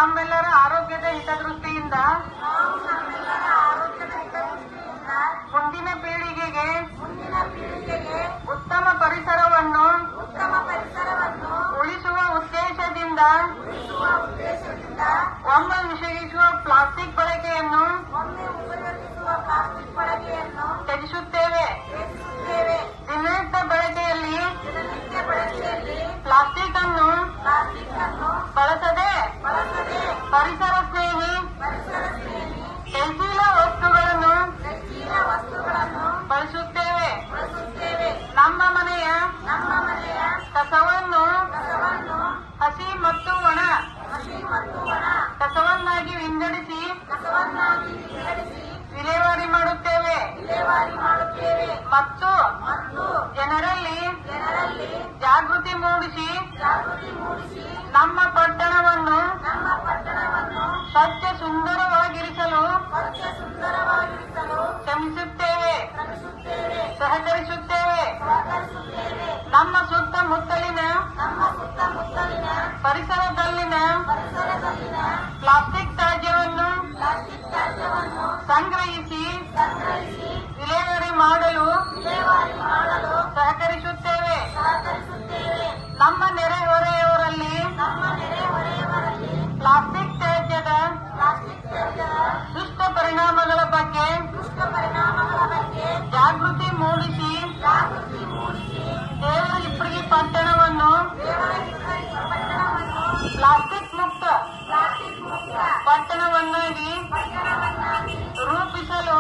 ನಮ್ಮೆಲ್ಲರ ಆರೋಗ್ಯದ ಹಿತದೃಷ್ಟಿಯಿಂದ ಮುಂದಿನ ಪೀಳಿಗೆಗೆ ಉತ್ತಮ ಪರಿಸರವನ್ನು ಉಳಿಸುವ ಉದ್ದೇಶದಿಂದ ಒಮ್ಮೆ ನಿಷೇಧಿಸುವ ಪ್ಲಾಸ್ಟಿಕ್ ಬಳಕೆಯನ್ನು ತ್ಯಜಿಸುತ್ತೇವೆ. ದಿನನಿತ್ಯ ಬಳಕೆಯಲ್ಲಿ ಪ್ಲಾಸ್ಟಿಕ್ ಅನ್ನು ಬಳಸದೆ ಪರಿಸರ ಸ್ನೇಹಿ ಟೆಕ್ಸ್ಟೈಲ್ ವಸ್ತುಗಳನ್ನು ಬಳಸುತ್ತೇವೆ. ನಮ್ಮ ಮನೆಯ ಕಸವನ್ನು ಹಸಿ ಮತ್ತು ಒಣ ಕಸವನ್ನಾಗಿ ವಿಂಗಡಿಸಿ ವಿಲೇವಾರಿ ಮಾಡುತ್ತೇವೆ ಮತ್ತು ಜನರಲ್ಲಿ ಜಾಗೃತಿ ಮೂಡಿಸಿ ನಮ್ಮ ಪಟ್ಟಣವನ್ನು ಸ್ವಚ್ಛ ಸುಂದರವಾಗಿರಿಸಲು ಶ್ರಮಿಸುತ್ತೇವೆ, ಸಹಕರಿಸುತ್ತೇವೆ. ನಮ್ಮ ಸುತ್ತಮುತ್ತಲಿನ ಪರಿಸರದಲ್ಲಿನ ಪ್ಲಾಸ್ಟಿಕ್ ತ್ಯಾಜ್ಯವನ್ನು ಸಂಗ್ರಹಿಸಿ ವಿಲೇವಾರಿ ಮಾಡಲು ಸಹಕರಿಸುತ್ತೇವೆ. ನಮ್ಮ ನೆರೆಹೊರೆಯವರಲ್ಲಿ ಪ್ಲಾಸ್ಟಿಕ್ ತ್ಯಾಜ್ಯದ ದುಷ್ಟ ಪರಿಣಾಮಗಳ ಬಗ್ಗೆ ಜಾಗೃತಿ ಮೂಡಿಸಿ ದೇವರ ಇಬ್ಬರಿಗೆ ಪಟ್ಟಣವನ್ನು ಪ್ಲಾಸ್ಟಿಕ್ ಮುಕ್ತ ಪಟ್ಟಣವನ್ನಾಗಿ ರೂಪಿಸಲು